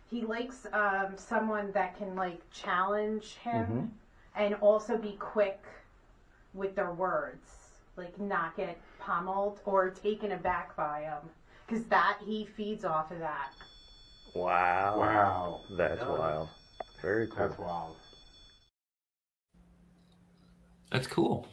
he likes someone that can like challenge him and also be quick with their words, like not get pummeled or taken aback by him, because that he feeds off of that. Wow. Wow. That's wild. Very cool. That's wild. That's cool.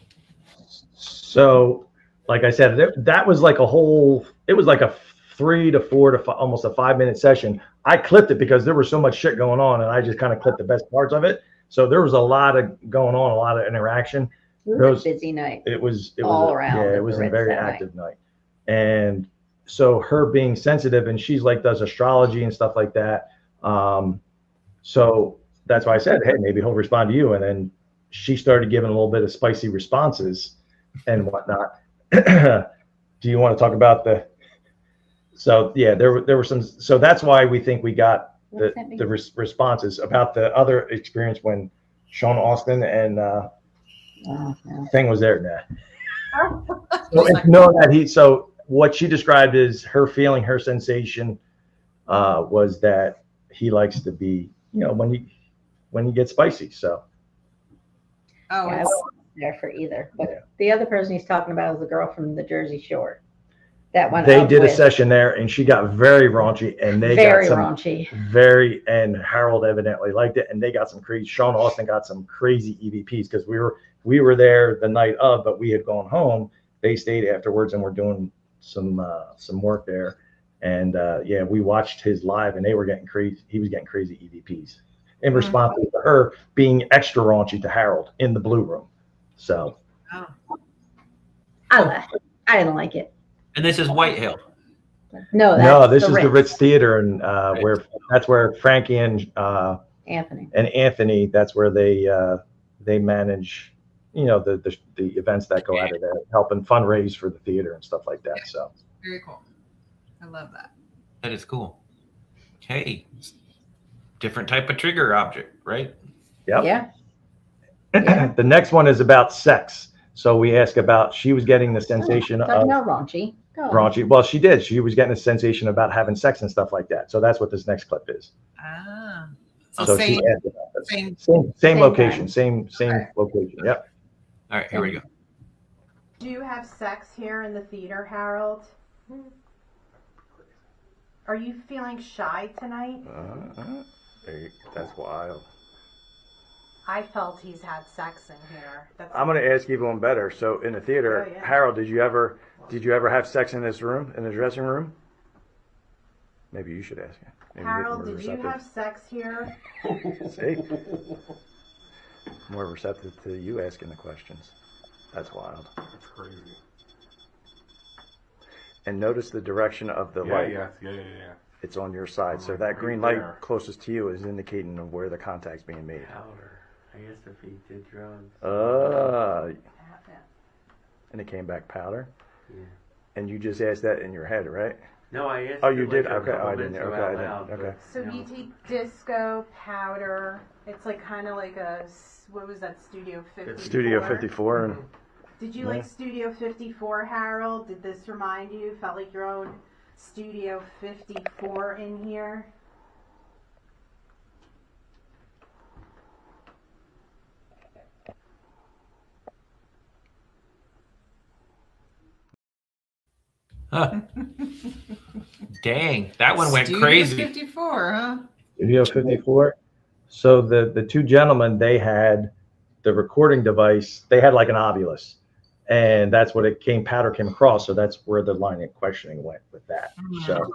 So, like I said, that was like it was like a 3 to 4 to 5, almost a 5-minute session. I clipped it because there was so much shit going on, and I just kind of clipped the best parts of it. So there was a lot of going on, a lot of interaction. It was a busy night. It was all around. Yeah, it was a very active night. And so her being sensitive, and she's like does astrology and stuff like that. So that's why I said, hey, maybe he'll respond to you. And then she started giving a little bit of spicy responses and whatnot. Do you want to talk about so yeah, there were some, so that's why we think we got the responses about the other experience when Sean Austin and thing was there. So what she described is her feeling, her sensation was that he likes to be, when you get spicy. So. Oh, Yeah, I wasn't there for either. But the other person he's talking about is the girl from the Jersey Shore. That one. They did a session there, and she got very raunchy, and they very got some raunchy. And Harold evidently liked it, and they got some crazy. Sean Austin got some crazy EVPs because we were there the night of, but we had gone home. They stayed afterwards, and we're doing some work there, and we watched his live, and they were getting crazy. He was getting crazy EVPs in response to her being extra raunchy to Harold in the blue room. So I laughed. I didn't like it. And this is White Hill. No, this is the Ritz Theater, and that's where Frankie and Anthony. That's where they manage, the events that go out of there, helping fundraise for the theater and stuff like that. Yeah. So Very cool. I love that. That is cool. Hey, different type of trigger object, right? Yep. Yeah. The next one is about sex. So we ask about, she was getting the sensation of raunchy. Raunchy. Well, she did. She was getting a sensation about having sex and stuff like that. So that's what this next clip is. Ah. So same, she asked about this. same Same location. time. Same location. Yep. All right, here we go. Do you have sex here in the theater, Harold? Are you feeling shy tonight? That's wild. I felt he's had sex in here. I'm going to ask you one better. So in the theater, Harold, did you ever have sex in this room, in the dressing room? Maybe you should ask him. Harold, did you have sex here? See? More receptive to you asking the questions. That's wild. That's crazy. And notice the direction of the light. Yeah. It's on your side. So that green light closest to you is indicating of where the contact's being made. Powder. I guess if he did drugs. And it came back powder? Yeah. And you just asked that in your head, right? No, I asked. Oh, you did? Like Okay. I didn't. Okay. I didn't. Okay. So you take disco, powder. It's like kind of like what was that, Studio 54? Studio 54. And did you like Studio 54, Harold? Did this remind you? Felt like your own Studio 54 in here? Huh. Dang, that one went Studio crazy. 54, huh? Studio 54. So the two gentlemen, they had the recording device. They had like an Ovilus, and that's what powder came across. So that's where the line of questioning went with that. So,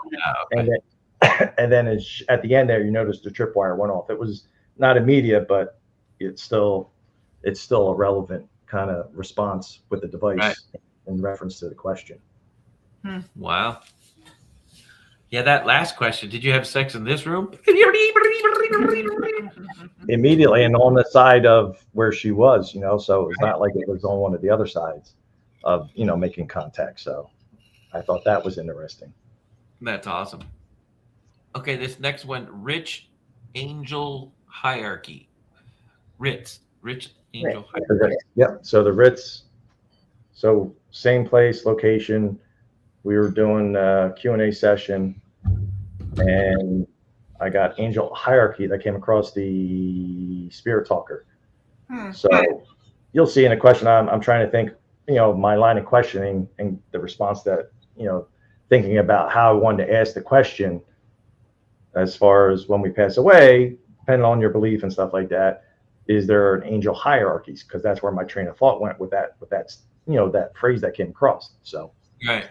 and then at the end there, you notice the tripwire went off. It was not immediate, but it's still a relevant kind of response with the device in reference to the question. Wow. Yeah, that last question. Did you have sex in this room? Immediately, and on the side of where she was, so it's not like it was on one of the other sides of, making contact. So I thought that was interesting. That's awesome. Okay, this next one, Rich angel hierarchy. Rich angel hierarchy. Okay. Yep. So the Ritz. So same place, location. We were doing a Q&A session, and I got angel hierarchy that came across the Spirit Talker. So you'll see in a question, I'm trying to think, my line of questioning and the response that, thinking about how I wanted to ask the question as far as when we pass away, depending on your belief and stuff like that, is there an angel hierarchies? Because that's where my train of thought went with that, that phrase that came across. So, Right.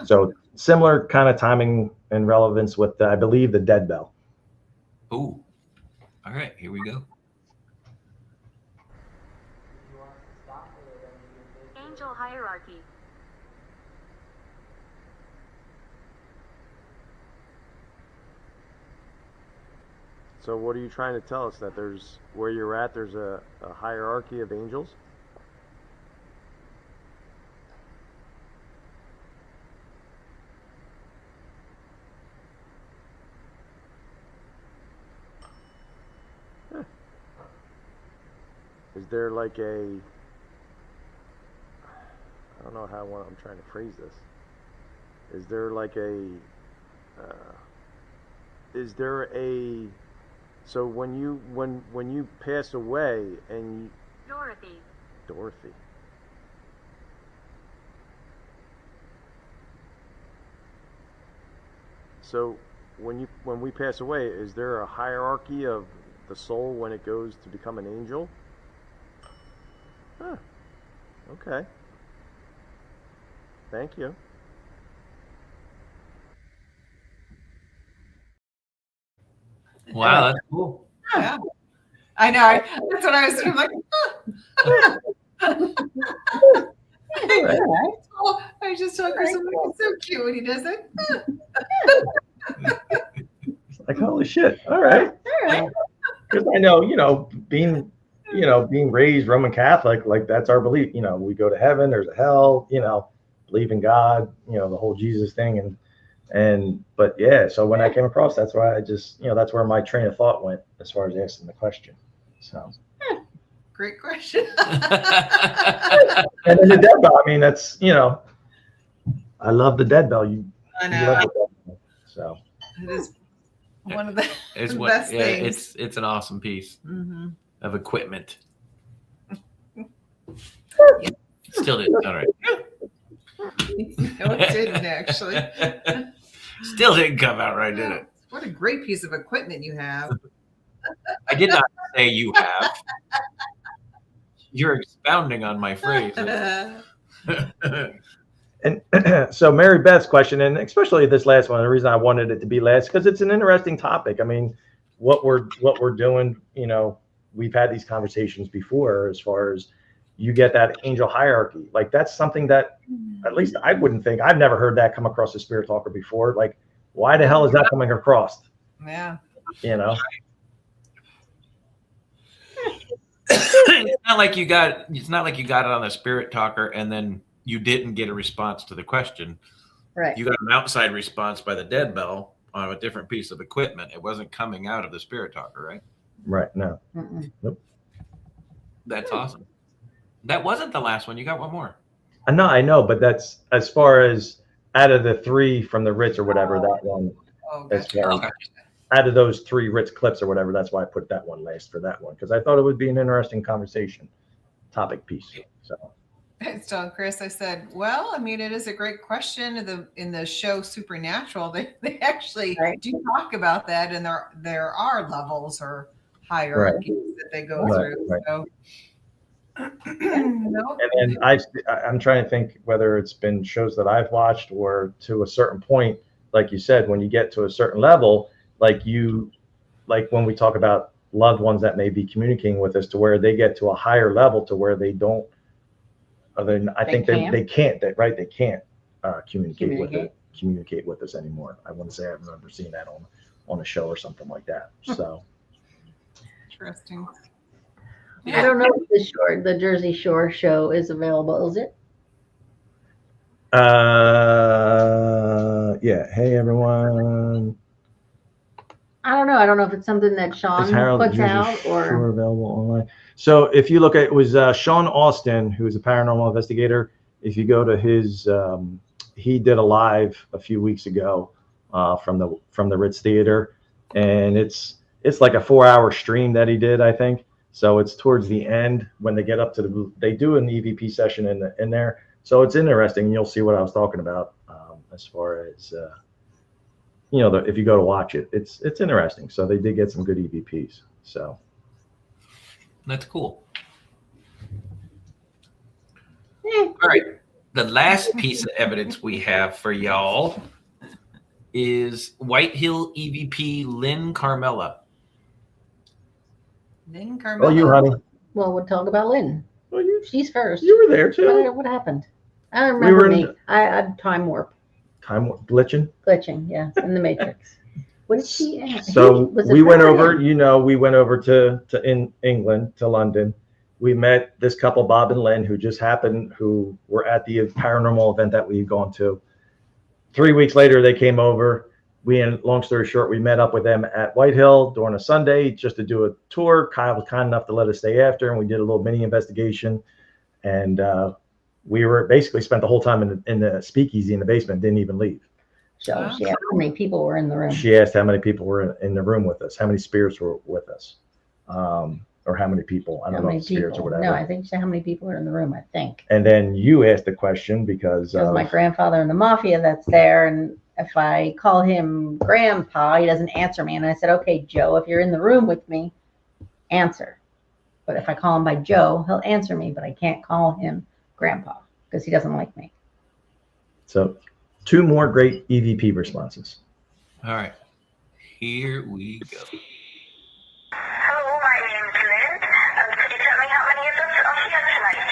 so similar kind of timing and relevance with, I believe, the dead bell. Ooh. All right, here we go. Angel hierarchy. So what are you trying to tell us? That there's, where you're at, there's a hierarchy of angels? Huh. Is there like a, I don't know how I'm trying to phrase this. Is there like a, so when you pass away and Dorothy. So when we pass away, is there a hierarchy of the soul when it goes to become an angel? Huh. Okay. Thank you. Wow, that's cool. Yeah. I know. That's what I was doing. Like, I was just talking to someone who's so cute when he does it. Like, holy shit. All right. Because I know, being raised Roman Catholic, like that's our belief. We go to heaven, there's a hell, believe in God, the whole Jesus thing. But yeah, so when I came across, that's why I just, that's where my train of thought went as far as asking the question. So. Great question. And then the dead bell, I mean, that's, I love the dead bell. I know. You love the dead bell, so. It is one of the It's best things. It's an awesome piece of equipment. Still didn't. All right. No, it didn't actually. Still didn't come out right, did it? What a great piece of equipment you have. I did not say you have. You're expounding on my phrase. And so Mary Beth's question, and especially this last one, the reason I wanted it to be last, because it's an interesting topic. I mean, what we're doing, we've had these conversations before as far as you get that angel hierarchy. Like that's something that at least I wouldn't think, I've never heard that come across a Spirit Talker before. Like, why the hell is that coming across? Yeah. It's not like you got it on the Spirit Talker and then you didn't get a response to the question. Right. You got an outside response by the dead bell on a different piece of equipment. It wasn't coming out of the Spirit Talker, right? Right. No. Nope. That's awesome. That wasn't the last one. You got one more. I know, but that's as far as out of the 3 from the Ritz or whatever, that one. Out of those 3 Ritz clips or whatever, that's why I put that one last for that one, because I thought it would be an interesting conversation topic piece. So. It's telling Chris, I said, well, I mean, it is a great question. In the show Supernatural, they actually do talk about that, and there are levels or hierarchies that they go through. Right. So, And I'm trying to think whether it's been shows that I've watched or to a certain point, like you said, when you get to a certain level, like when we talk about loved ones that may be communicating with us to where they get to a higher level to where they don't. I think they can't. They can't communicate with us anymore. I wouldn't say I've ever seen that on a show or something like that. So interesting. I don't know if the Jersey Shore show is available. Is it? Yeah. Hey everyone. I don't don't know. I don't know if it's something that Sean Is Harold puts Jersey out Shore or. available online? So if you look at, it was Sean Austin, who's a paranormal investigator. If you go to his, he did a live a few weeks ago from the Ritz Theater, and it's like a 4-hour stream that he did, I think. So it's towards the end when they get up to they do an EVP session in there. So it's interesting. You'll see what I was talking about as far as if you go to watch it, it's interesting. So they did get some good EVPs. So That's cool. All right. The last piece of evidence we have for y'all is White Hill EVP Lynn Carmella. Lynn oh, Carmella. you honey, Well, we'll talk about Lynn. well, She's first. you were there too. What happened? I don't remember were me. in- I had time warp. Glitching. Glitching, yeah, in the Matrix. What did she ask? So Was it we went her or over, him? we went over to England, to London. We met this couple, Bob and Lynn, who were at the paranormal event that we'd gone to. 3 weeks later, they came over. Long story short, we met up with them at White Hill during a Sunday just to do a tour. Kyle was kind enough to let us stay after, and we did a little mini investigation. And we were basically spent the whole time in the speakeasy in the basement, didn't even leave. So she asked how many people were in the room. She asked how many people were in the room with us, how many spirits were with us, or how many people. I don't know if spirits or whatever. No, I think she said how many people are in the room, I think. And then you asked the question because my grandfather in the mafia that's there, and if I call him Grandpa, he doesn't answer me. And I said, okay, Joe, if you're in the room with me, answer. But if I call him by Joe, he'll answer me, but I can't call him Grandpa because he doesn't like me. So 2 more great EVP responses. All right. Here we go. Hello, my name's Lynn. Could you tell me how many of us are here tonight?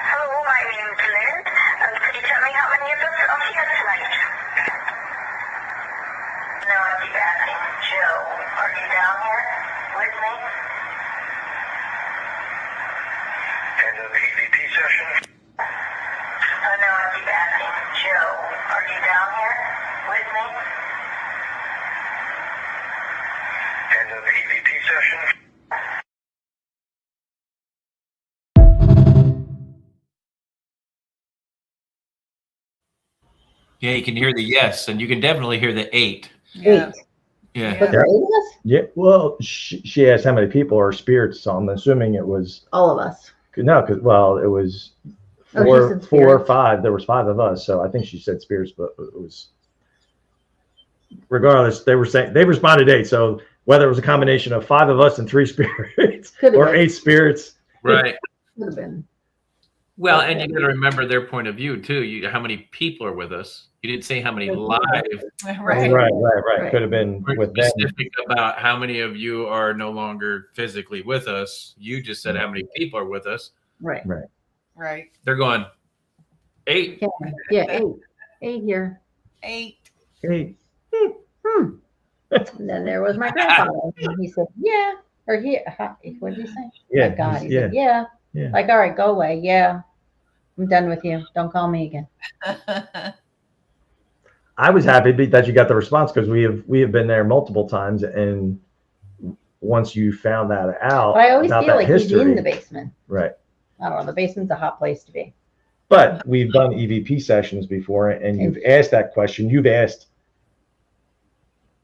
Hello, my name's Lynn. Could you tell me how many of us are here tonight? No, I'm just asking. Joe, are you down here with me? And the EVP session? No, I'm just asking. Joe, are you down here with me? And the EVP session? Yeah, you can hear the yes, and you can definitely hear the 8. Yeah. Yeah. But there are 8 of us? Yeah. Well, she asked how many people are spirits. So I'm assuming it was All of us. no, because it was Oh, she 4 said 4 or spirits. 5. There was 5 of us. So I think she said spirits, but it was regardless. They responded 8. So whether it was a combination of 5 of us and 3 spirits Could have or been. 8 spirits. Right. Could have been. Well, and you got to remember their point of view too. How many people are with us? You didn't say how many live. Right. Right. Could have been We're with them. specific about how many of you are no longer physically with us. You just said how many people are with us. Right. Right. They're going 8. Yeah, 8. 8 here. 8. 8. And then there was my grandfather. And he said, yeah. Or what did he say? Yeah. My God. He yeah. said, yeah. Yeah. Like, all right, go away. Yeah. I'm done with you. Don't call me again. I was happy that you got the response because we have been there multiple times, and once you found that out, But I always about feel that like history, he's in the basement. right? I don't know. The basement's a hot place to be. But we've done EVP sessions before, and you've asked that question. You've asked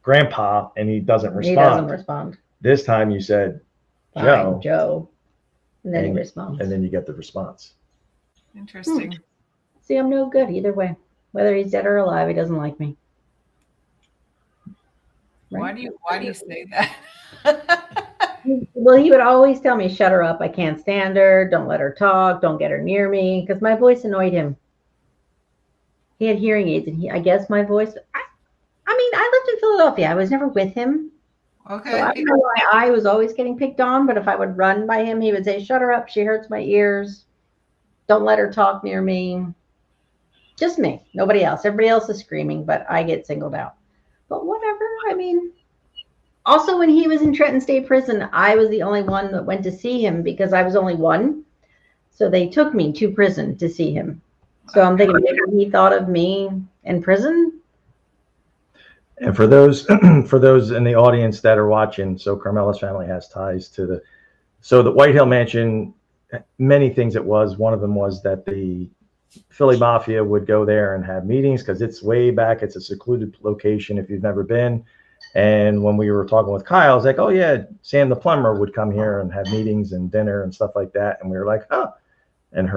Grandpa, and he doesn't respond. He doesn't respond. This time you said Fine, Joe, Joe. And then he responds. and then you get the response. Interesting. See, I'm no good either way. Whether he's dead or alive, he doesn't like me. Right? Why do you say that? Well, he would always tell me, shut her up. I can't stand her. Don't let her talk. Don't get her near me. Because my voice annoyed him. He had hearing aids, and I guess my voice. I mean, I lived in Philadelphia. I was never with him. Okay. So I don't know why I was always getting picked on, but if I would run by him, he would say, shut her up. She hurts my ears. Don't let her talk near me. Just me. Nobody else. Everybody else is screaming, but I get singled out. But whatever. I mean, also when he was in Trenton State Prison, I was the only one that went to see him because I was only 1. So they took me to prison to see him. So I'm thinking maybe he thought of me in prison. And for those for those in the audience that are watching, so Carmella's family has ties to the White Hill Mansion. Many things it was. One of them was that the Philly Mafia would go there and have meetings because it's way back. It's a secluded location if you've never been. And when we were talking with Kyle, I was like, oh yeah, Sam the plumber would come here and have meetings and dinner and stuff like that. And we were like, oh. And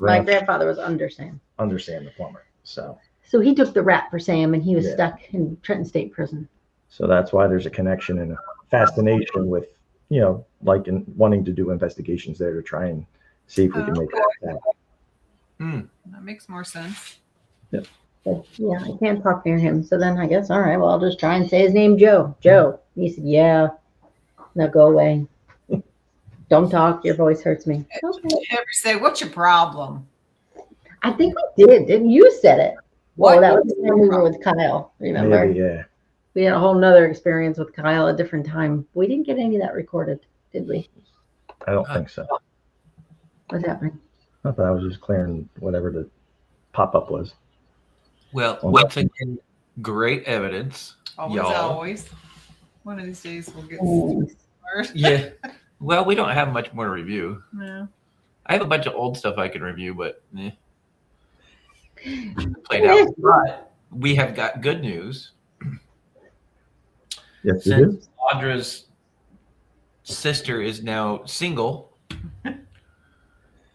My grandfather was under Sam the plumber. So he took the rap for Sam, and he was Yeah. stuck in Trenton State Prison. So that's why there's a connection and a fascination with, like in wanting to do investigations there to try and see if we can make that happen. That makes more sense. But yeah, I can't talk near him. So then I guess, all right, well, I'll just try and say his name, Joe. Joe. He said, yeah. Now go away. Don't talk. Your voice hurts me. Okay. Did you ever say, what's your problem? I think we did. Didn't you said it? What? Well, that was the time we were with Kyle. Remember? Maybe, yeah. We had a whole nother experience with Kyle at a different time. We didn't get any of that recorded, did we? I don't think so. What's happening? I thought I was just clearing whatever the pop-up was. Well, once again, great evidence. Always. One of these days we'll get first. Yeah. Well, we don't have much more to review. No. I have a bunch of old stuff I can review, but played out. But we have got good news. Yes, you do. Since Audra's sister is now single,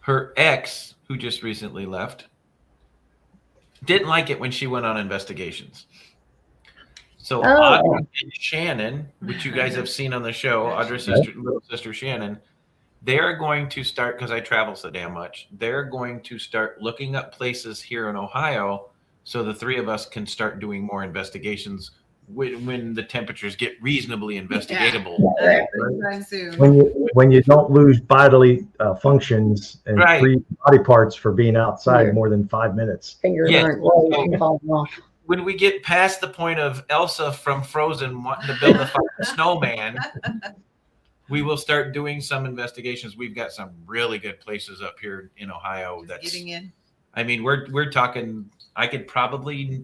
her ex, who just recently left, didn't like it when she went on investigations. So Audra and Shannon, which you guys have seen on the show, Audra's little sister Shannon, they're going to start, because I travel so damn much, they're going to start looking up places here in Ohio so the three of us can start doing more investigations when the temperatures get reasonably investigatable. When you don't lose bodily functions and free body parts for being outside more than 5 minutes. Fingers aren't falling off. When we get past the point of Elsa from Frozen wanting to build a fucking snowman, we will start doing some investigations. We've got some really good places up here in Ohio. That's getting in. I mean, we're talking. I could probably,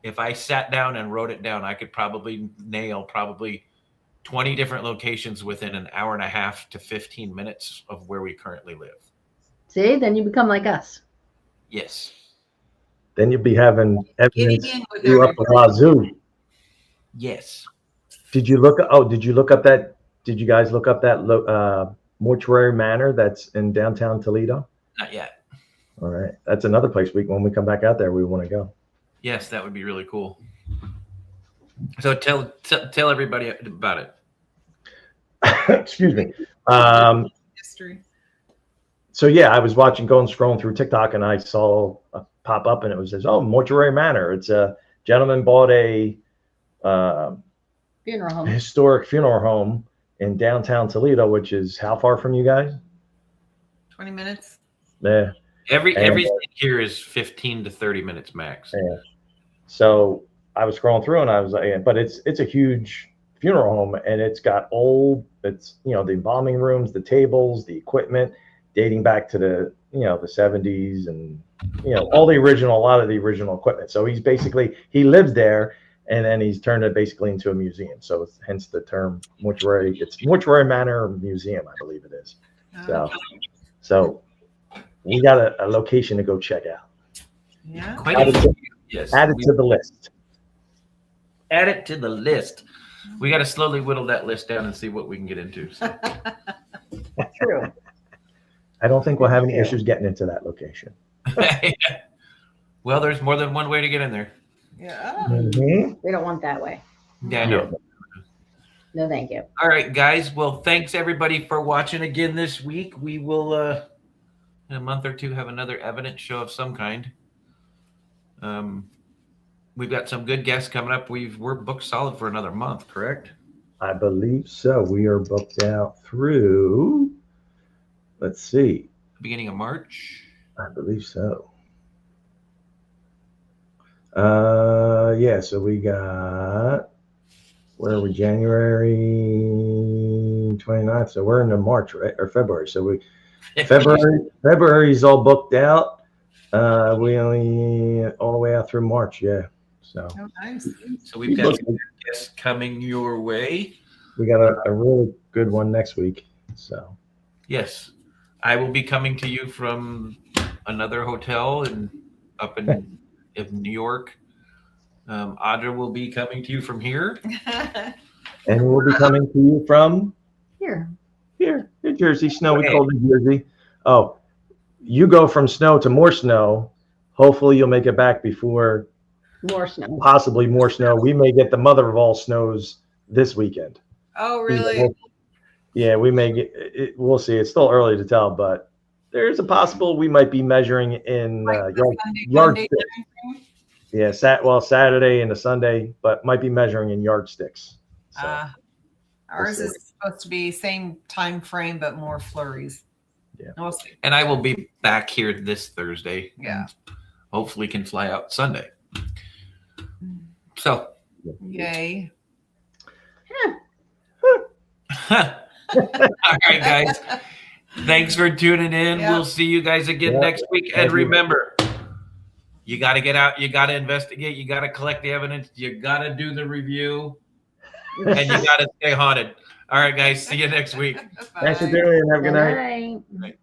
if I sat down and wrote it down, I could probably nail 20 different locations within an hour and a half to 15 minutes of where we currently live. See, then you become like us. Yes. Then you'll be having evidence you up the wazoo. Yes. Did you look up that? Did you guys look up that mortuary manor that's in downtown Toledo? Not yet. All right, that's another place when we come back out there we want to go. Yes, that would be really cool. So tell everybody about it. Excuse me. History. So yeah, I was scrolling through TikTok, and I saw a pop up, and it was Mortuary Manor. It's a gentleman bought a funeral home, historic funeral home in downtown Toledo, which is how far from you guys? 20 minutes. Yeah. Everything here is 15 to 30 minutes max. Yeah. So I was scrolling through, and I was like, but it's a huge funeral home, and it's got the embalming rooms, the tables, the equipment dating back to the 70s, and a lot of the original equipment. So he lives there, and then he's turned it basically into a museum. So hence the term mortuary. It's Mortuary Manor Museum, I believe it is. So we got a location to go check out. Yeah. Add it to the list. Add it to the list. We got to slowly whittle that list down and see what we can get into. So. True. I don't think we'll have any issues getting into that location. Well, there's more than one way to get in there. Yeah. We don't want that way. Yeah, I know. No, thank you. All right, guys. Well, thanks everybody for watching again this week. We will, in a month or two, have another evidence show of some kind. We've got some good guests coming up. We're booked solid for another month, correct? I believe so. We are booked out through, let's see. Beginning of March? I believe so. So we got, where are we? January 29th. So we're into March, right? Or February. So February is all booked out. We only all the way out through March. Yeah. So Oh, nice. So we've got guests coming your way. we got a really good one next week. So Yes, I will be coming to you from another hotel up in New York. Audra will be coming to you from here. and we'll be coming to you from Here. New Jersey, snowy, cold New Jersey. Oh, you go from snow to more snow. Hopefully, you'll make it back before More snow. possibly more snow. We may get the mother of all snows this weekend. Oh, really? Yeah, we may get it. We'll see. It's still early to tell, but there's a possible we might be measuring in yardsticks. Yeah, Saturday and a Sunday, but might be measuring in yardsticks. So Ours is supposed to be same time frame, but more flurries. Yeah. We'll see. And I will be back here this Thursday. Yeah. Hopefully can fly out Sunday. So. Yay. All right, guys. Thanks for tuning in. Yep. We'll see you guys again next week. And remember, you got to get out. You got to investigate. You got to collect the evidence. You got to do the review. And you got to stay haunted. All right, guys. See you next week. Thanks for tuning in. Have a good night. Night.